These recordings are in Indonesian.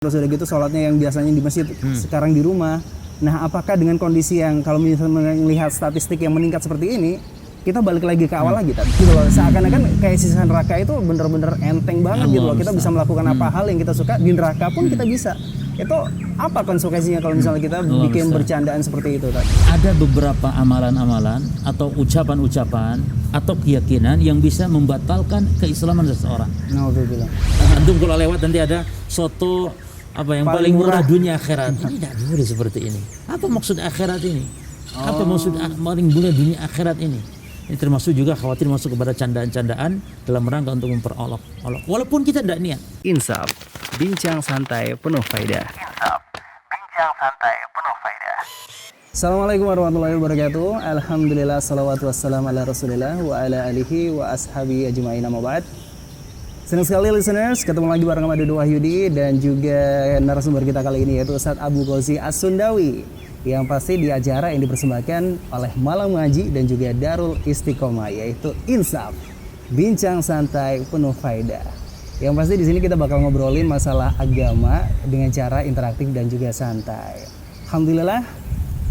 Terus udah gitu sholatnya yang biasanya di masjid sekarang di rumah. Nah, apakah dengan kondisi yang kalau misalnya melihat statistik yang meningkat seperti ini, kita balik lagi ke awal lagi tadi. Gitu loh. Seakan-akan kayak sisa neraka itu bener-bener enteng banget gitu loh. Kita bisa melakukan apa hal yang kita suka di neraka pun kita bisa. Itu apa konsekuensinya kalau misalnya kita bikin bercandaan seperti itu tadi? Ada beberapa amalan-amalan atau ucapan-ucapan atau keyakinan yang bisa membatalkan keislaman seseorang. Nauzubillah. Antum kalau lewat nanti ada soto apa yang paling murah dunia akhirat. Ini tidak boleh seperti ini. Apa maksud akhirat ini? Apa maksud paling murah dunia akhirat ini? Ini termasuk juga khawatir masuk kepada candaan-candaan dalam rangka untuk memperolok-olok. Walaupun kita tidak niat. Insaf, bincang santai penuh faedah. Assalamualaikum warahmatullahi wabarakatuh. Alhamdulillah, salawatu wassalamu ala rasulillah wa ala alihi wa ashabi ajma'in, amma ba'd. Senang sekali listeners, ketemu lagi bareng sama Dodo Wahyudi dan juga narasumber kita kali ini yaitu Ustadz Abu Ghozi As-Sundawi, yang pasti di acara yang dipersembahkan oleh Malam Ngaji dan juga Darul Istiqomah, yaitu Insaf, bincang santai penuh faedah. Yang pasti di sini kita bakal ngobrolin masalah agama dengan cara interaktif dan juga santai. Alhamdulillah,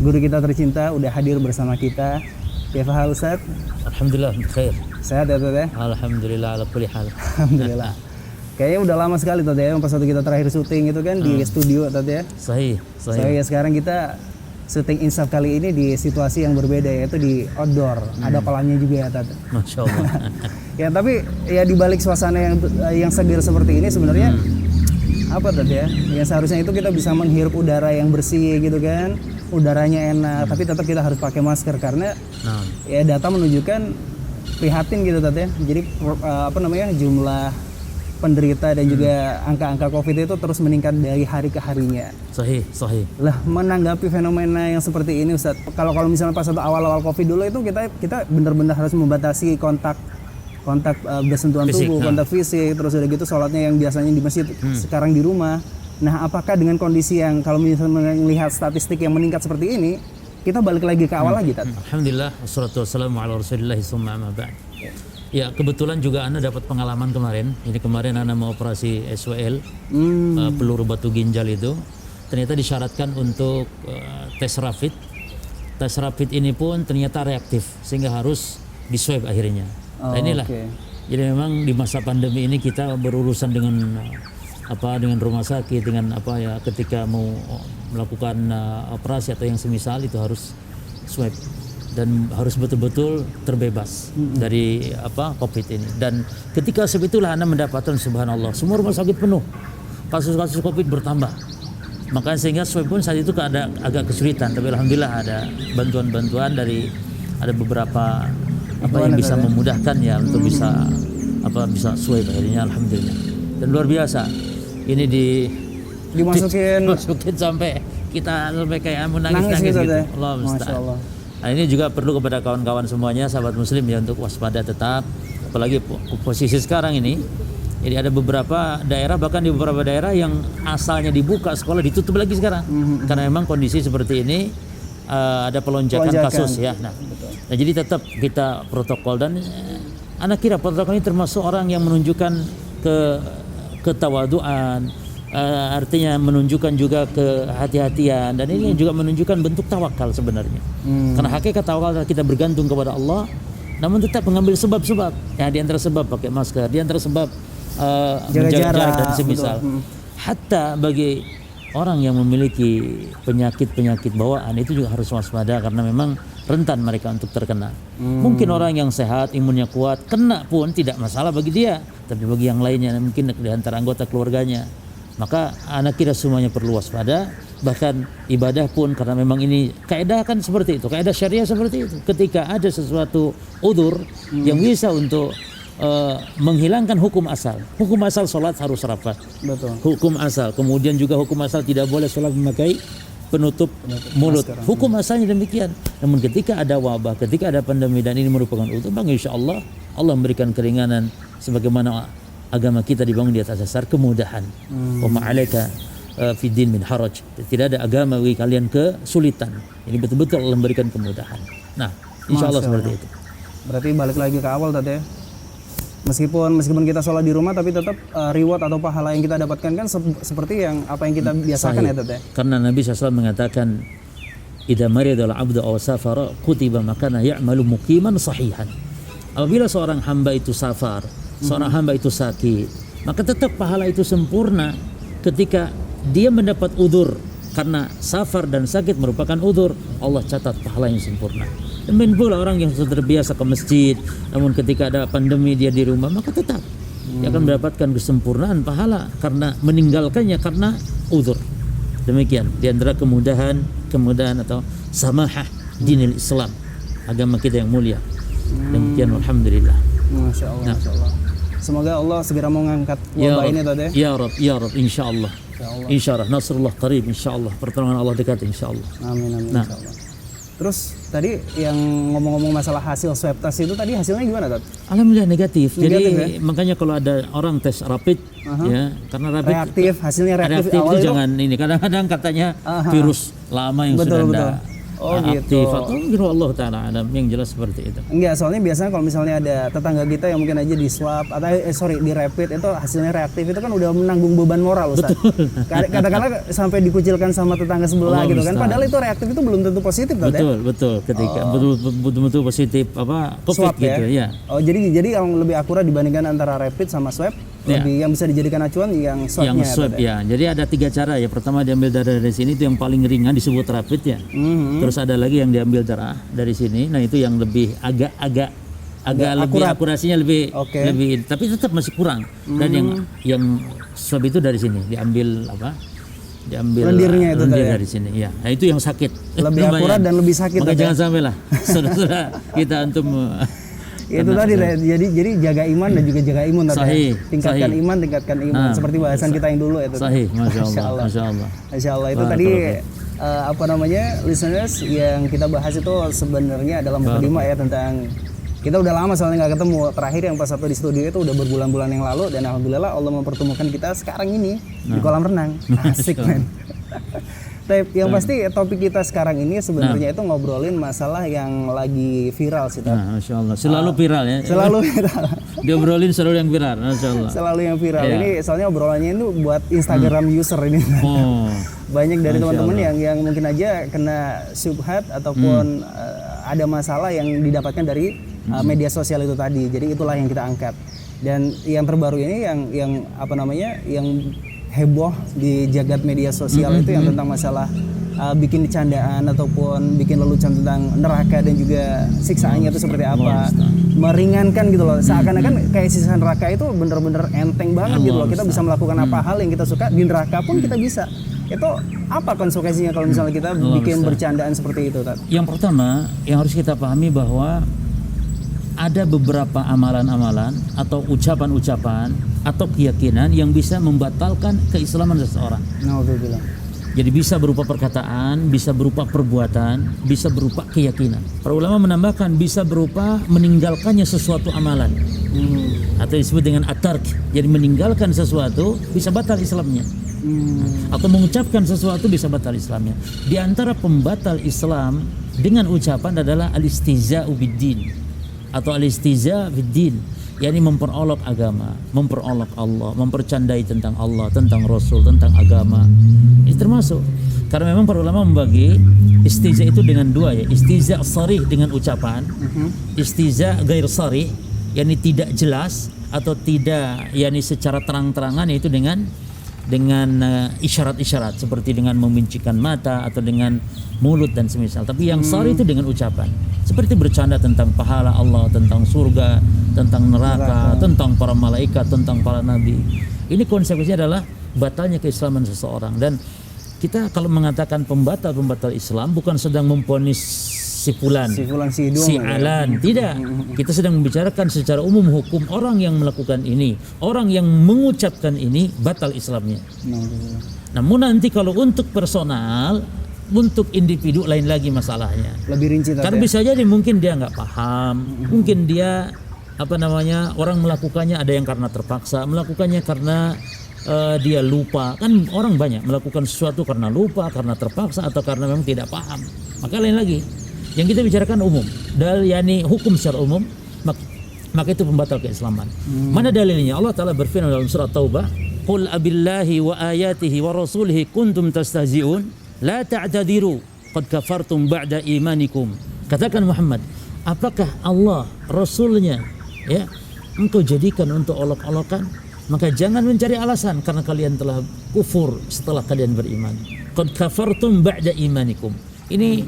guru kita tercinta udah hadir bersama kita. Kaifa Ustaz? Alhamdulillah khair. Sehat ya Teh? Alhamdulillah ala kulli hal. Alhamdulillah. Kayaknya udah lama sekali Teh ya, pas waktu kita terakhir syuting itu kan di studio Teh ya. Sahih. Ya sekarang kita syuting Insaf kali ini di situasi yang berbeda, yaitu di outdoor. Ada kolamnya juga ya Teh. Masya Allah. Ya tapi ya di balik suasana yang segar seperti ini sebenarnya apa Teh ya? Yang seharusnya itu kita bisa menghirup udara yang bersih gitu kan. Udaranya enak, tapi tetap kita harus pakai masker karena ya data menunjukkan prihatin gitu Teh ya. Jadi jumlah penderita dan juga angka-angka COVID itu terus meningkat dari hari ke harinya. Sahih. Lah, menanggapi fenomena yang seperti ini Ustaz, kalau misalnya pas awal-awal COVID dulu itu kita benar-benar harus membatasi kontak bersentuhan fisik, tubuh, kontak fisik, terus udah gitu sholatnya yang biasanya di masjid sekarang di rumah. Nah, apakah dengan kondisi yang kalau misalnya melihat statistik yang meningkat seperti ini, kita balik lagi ke awal lagi tadi? Alhamdulillah, wassalatu wassalamu ala rasulillah summa amma ba'd. Ya, kebetulan juga Anda dapat pengalaman kemarin. Ini kemarin Anda mau operasi SWL, peluru batu ginjal itu. Ternyata disyaratkan untuk tes rapid. Tes rapid ini pun ternyata reaktif, sehingga harus di-swab akhirnya. Nah inilah. Jadi memang di masa pandemi ini kita berurusan dengan dengan rumah sakit, dengan ketika mau melakukan operasi atau yang semisal itu harus swab dan harus betul-betul terbebas dari COVID ini. Dan ketika swab itulah Anda mendapatkan subhanallah semua rumah sakit penuh, kasus-kasus COVID bertambah. Makanya sehingga swab pun saat itu agak kesulitan, tapi alhamdulillah ada bantuan-bantuan dari ada beberapa yang bisa memudahkan ya untuk bisa swab akhirnya alhamdulillah. Dan luar biasa. Ini dimasukin sampai kita kayak menangis gitu. Allah musta'an. Nah, ini juga perlu kepada kawan-kawan semuanya, sahabat muslim ya, untuk waspada tetap, apalagi posisi sekarang ini. Jadi ada beberapa daerah, bahkan di beberapa daerah yang asalnya dibuka sekolah ditutup lagi sekarang. Karena memang kondisi seperti ini ada pelonjakan kasus ya. Nah, jadi tetap kita protokol, dan anak kira protokol ini termasuk orang yang menunjukkan ketawaduan, artinya menunjukkan juga kehati-hatian, dan ini juga menunjukkan bentuk tawakal sebenarnya. Karena hakikat tawakal kita bergantung kepada Allah, namun tetap mengambil sebab-sebab. Ya, di antara sebab pakai masker, di antara sebab menjaga jarak dan semisal. Hatta bagi orang yang memiliki penyakit bawaan itu juga harus waspada, karena memang rentan mereka untuk terkena. Mungkin orang yang sehat, imunnya kuat, kena pun tidak masalah bagi dia, tapi bagi yang lainnya, mungkin di antara anggota keluarganya, maka anak kita semuanya perlu waspada. Bahkan ibadah pun, karena memang ini kaidah kan seperti itu, kaidah syariah seperti itu. Ketika ada sesuatu udzur yang bisa untuk menghilangkan hukum asal sholat harus rapat. Betul. Hukum asal, kemudian juga hukum asal tidak boleh sholat memakai penutup mulut. Masker. Hukum asalnya demikian. Namun ketika ada wabah, ketika ada pandemi dan ini merupakan utuh, bang, insya Allah memberikan keringanan sebagaimana agama kita dibangun di atas dasar kemudahan. Wa ma'alaika fid din min haraj. Tidak ada agama bagi kalian kesulitan. Ini betul-betul Allah memberikan kemudahan. Nah, insya Allah seperti itu. Berarti balik lagi ke awal tadi ya. Meskipun kita sholat di rumah, tapi tetap reward atau pahala yang kita dapatkan kan seperti yang apa yang kita biasakan ya Tat ya. Karena Nabi SAW mengatakan, "Idza marida al-'abdu aw safara kutiba makana ya'malu muqiman sahihan." Apabila seorang hamba itu safar, seorang hamba itu sakit, maka tetap pahala itu sempurna ketika dia mendapat udzur. Karena safar dan sakit merupakan udzur, Allah catat pahala yang sempurna. Demikian pula orang yang sudah terbiasa ke masjid, namun ketika ada pandemi dia di rumah, maka tetap dia akan mendapatkan kesempurnaan pahala karena meninggalkannya karena udzur. Demikian di antara kemudahan atau samahah dinil Islam, agama kita yang mulia. Demikian alhamdulillah. Masya Allah, Masya Allah. Semoga Allah segera mengangkat wabah ini Tat ya. Ya Rab, insyaallah. Insyaallah nasrullah qarib, insyaallah pertolongan Allah dekat insyaallah. Amin insyaallah. Terus tadi yang ngomong-ngomong masalah hasil swab test itu tadi hasilnya gimana Tat? Alhamdulillah negatif. Jadi ya? makanya kalau ada orang tes rapid ya, karena rapid reaktif, hasilnya reaktif itu awal jangan ini. Kadang-kadang katanya virus lama yang sudah enggak aktif atau gitu, Allah taala alam, yang jelas seperti itu. Enggak, soalnya biasanya kalau misalnya ada tetangga kita yang mungkin aja di swab atau di rapid itu hasilnya reaktif, itu kan udah menanggung beban moral Ustaz. Kadang-kadang sampai dikucilkan sama tetangga sebelah gitu kan, padahal itu reaktif itu belum tentu positif Tat ya. Betul ketika betul-betul positif apa Covid swab, gitu ya. Oh, jadi yang lebih akurat dibandingkan antara rapid sama swab, lebih yang bisa dijadikan acuan yang swabnya. Yang swab ya. Jadi ada 3 cara ya. Pertama diambil darah dari sini, itu yang paling ringan disebut rapid ya. Terus ada lagi yang diambil darah dari sini. Nah itu yang lebih agak lebih akurasinya lebih tapi tetap masih kurang. Dan yang swab itu dari sini diambil lendirnya itu dari sini ya. Nah itu yang sakit. Lebih akurat dan lebih sakit. Maka jangan sampai lah saudara kita untuk itu tadi jadi jaga iman dan juga jaga imun tadi. Tingkatkan iman, tingkatkan iman. Seperti bahasan kita yang dulu itu. Sahih, Masya Allah. Itu tadi listeners yang kita bahas itu sebenarnya dalam mukadimah ya, tentang kita udah lama soalnya nggak ketemu. Terakhir yang pas satu di studio itu udah berbulan-bulan yang lalu, dan alhamdulillah Allah mempertemukan kita sekarang ini di kolam renang. Asik men. Yang pasti topik kita sekarang ini sebenarnya itu ngobrolin masalah yang lagi viral sih Tat. Masya Allah, selalu viral ya. Selalu viral. Diobrolin selalu yang viral, Masya Allah. Selalu yang viral. Ini soalnya obrolannya itu buat Instagram user ini. Banyak dari teman-teman yang mungkin aja kena syubhat ataupun ada masalah yang didapatkan dari media sosial itu tadi. Jadi itulah yang kita angkat. Dan yang terbaru ini yang heboh di jagat media sosial itu yang tentang masalah bikin candaan ataupun bikin lelucon tentang neraka dan juga siksaannya itu seperti apa, meringankan gitu loh, seakan-akan kayak siksa neraka itu bener-bener enteng banget gitu loh, kita bisa melakukan apa hal yang kita suka di neraka pun kita bisa. Itu apa konsekuensinya kalau misalnya kita bikin bercandaan seperti itu Tat? Yang pertama yang harus kita pahami bahwa ada beberapa amalan-amalan atau ucapan-ucapan atau keyakinan yang bisa membatalkan keislaman seseorang. Jadi bisa berupa perkataan, bisa berupa perbuatan, bisa berupa keyakinan. Para ulama menambahkan bisa berupa meninggalkannya sesuatu amalan. Atau disebut dengan at-tark. Jadi meninggalkan sesuatu bisa batal Islamnya. Atau mengucapkan sesuatu bisa batal Islamnya. Di antara pembatal Islam dengan ucapan adalah al-istihza'u bid-din atau al-istihza' bid-din, yakni memperolok agama, memperolok Allah, mempercandai tentang Allah, tentang Rasul, tentang agama. Ini termasuk. Karena memang para ulama membagi istihza' itu dengan 2 ya. Istihza' sharih dengan ucapan, istihza' ghair sharih, yakni tidak jelas atau tidak yakni secara terang-terangan, yaitu dengan isyarat-isyarat seperti dengan membincangkan mata atau dengan mulut dan semisal. Tapi yang sharih itu dengan ucapan, seperti bercanda tentang pahala Allah, tentang surga, tentang neraka, tentang para malaikat, tentang para nabi. Ini konsekuensinya adalah batalnya keislaman seseorang. Dan kita kalau mengatakan pembatal Islam bukan sedang memponis si fulan, si alan, tidak. Kita sedang membicarakan secara umum hukum orang yang melakukan ini, orang yang mengucapkan ini batal Islamnya. Namun nanti kalau untuk personal, untuk individu lain lagi masalahnya. Lebih rinci tadi. Karena bisa jadi mungkin dia nggak paham, mungkin dia orang melakukannya ada yang karena terpaksa, melakukannya karena dia lupa. Kan orang banyak melakukan sesuatu karena lupa, karena terpaksa, atau karena memang tidak paham. Maka lain lagi. Yang kita bicarakan umum, yakni hukum secara umum. maka itu pembatal keislaman. Mana dalilnya? Allah Ta'ala berfirman dalam surat Taubah, "Qul abillahi wa ayatihi wa rasulihi kuntum tastahzi'un, la ta'tadiru, qad kafartum ba'da imanikum." Katakan Muhammad, apakah Allah, Rasulnya, ya, engkau jadikan untuk olok-olokan? Maka jangan mencari alasan karena kalian telah kufur setelah kalian beriman. Qad kafartum ba'da imanikum. Ini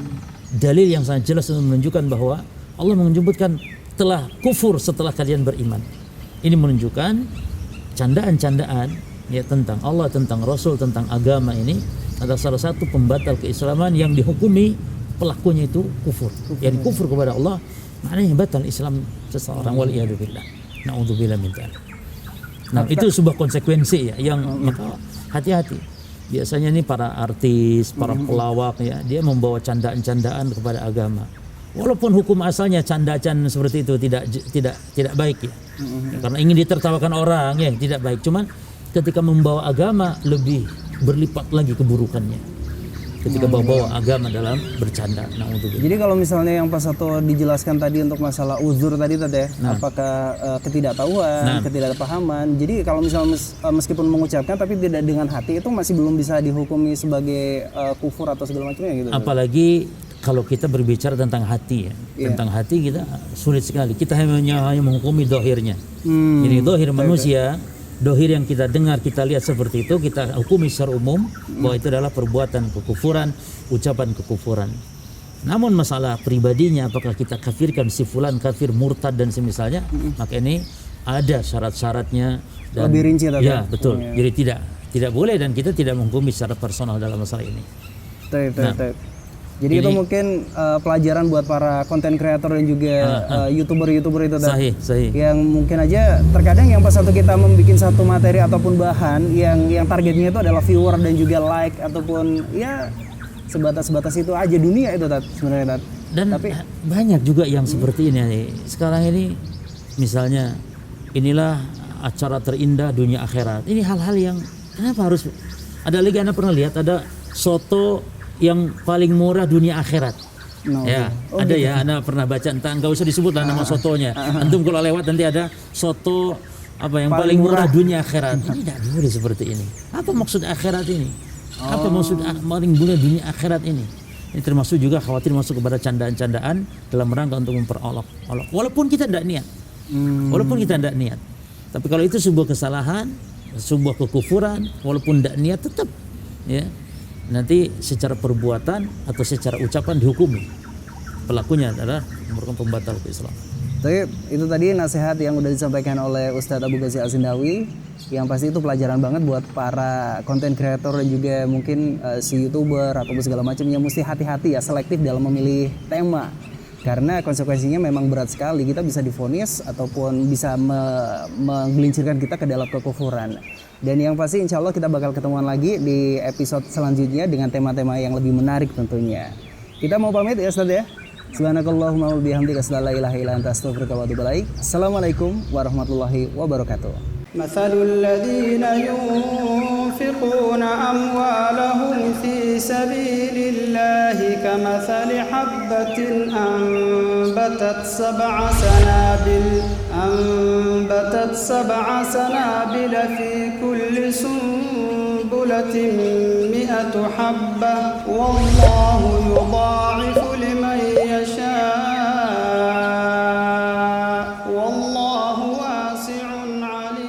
dalil yang sangat jelas untuk menunjukkan bahwa Allah menyebutkan telah kufur setelah kalian beriman. Ini menunjukkan candaan-candaan ya tentang Allah, tentang Rasul, tentang agama ini adalah salah satu pembatal keislaman yang dihukumi pelakunya itu kufur. Yang kufur kepada Allah maknanya batal Islam seseorang, waliyadzubillah. Na'udzubillah min dzalik. Nah, itu sebuah konsekuensi ya yang maka hati-hati. Biasanya ini para artis, para pelawak ya, dia membawa candaan-candaan kepada agama. Walaupun hukum asalnya canda-canda seperti itu tidak baik ya. Karena ingin ditertawakan orang ya, tidak baik. Cuman ketika membawa agama lebih berlipat lagi keburukannya. Ketika bawa agama dalam bercanda. Jadi kalau misalnya yang pas satu dijelaskan tadi untuk masalah uzur tadi ya, apakah ketidaktahuan, ketidakpahaman. Jadi kalau misalnya meskipun mengucapkan tapi tidak dengan hati itu masih belum bisa dihukumi sebagai kufur atau segala macamnya gitu. Apalagi kalau kita berbicara tentang hati ya. Tentang hati kita sulit sekali. Kita hanya menghukumi dohirnya. Jadi dohir manusia, dohir yang kita dengar, kita lihat seperti itu, kita hukumi secara umum bahwa itu adalah perbuatan kekufuran, ucapan kekufuran. Namun masalah pribadinya, apakah kita kafirkan si fulan kafir, murtad dan semisalnya, maka ini ada syarat-syaratnya. Dan, lebih rinci tadi. Ya betul. Jadi tidak boleh dan kita tidak menghukumi secara personal dalam masalah ini. Jadi itu mungkin pelajaran buat para konten kreator dan juga youtuber itu sahih. Yang mungkin aja terkadang yang pas satu kita membuat satu materi ataupun bahan yang targetnya itu adalah viewer dan juga like ataupun ya sebatas itu aja dunia itu sebenarnya Dan tapi banyak juga yang seperti ini. Sekarang ini misalnya inilah acara terindah dunia akhirat. Ini hal-hal yang kenapa harus ada lagi, Anda pernah lihat ada soto yang paling murah dunia akhirat. Ada gitu. Ya, Anda pernah baca, entah enggak usah disebut lah nama sotonya. Antum kalau lewat nanti ada soto apa yang paling murah dunia akhirat. Ini tidak boleh seperti ini. Apa maksud akhirat ini? Apa maksud paling murah dunia akhirat ini? Ini termasuk juga khawatir masuk kepada candaan-candaan dalam rangka untuk memperolok-olok. Walaupun kita tidak niat. Tapi kalau itu sebuah kesalahan, sebuah kekufuran, walaupun tidak niat tetap ya. Nanti secara perbuatan atau secara ucapan dihukumi. Pelakunya adalah merupakan pembatal keislaman. Tapi itu tadi nasihat yang udah disampaikan oleh Ustadz Abu Ghazi Al-Sindawi, yang pasti itu pelajaran banget buat para konten kreator dan juga mungkin si youtuber ataupun segala macamnya. Mesti hati-hati ya, selektif dalam memilih tema. Karena konsekuensinya memang berat sekali. Kita bisa divonis ataupun bisa menggelincirkan kita ke dalam kekufuran. Dan yang pasti insya Allah kita bakal ketemuan lagi di episode selanjutnya dengan tema-tema yang lebih menarik tentunya. Kita mau pamit ya Ustaz ya. Subhanakallahumma wa bihamdika asyhadu an la ilaha illa anta astaghfiruka wa atubu ilaik. Assalamualaikum warahmatullahi wabarakatuh. مثل الذين ينفقون أموالهم في سبيل الله كمثل حبة أنبتت سبع سنابل في كل سنبلة 100 حبة والله يضاعف لمن يشاء والله واسع عليم.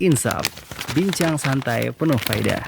Insaf, bincang santai penuh faedah.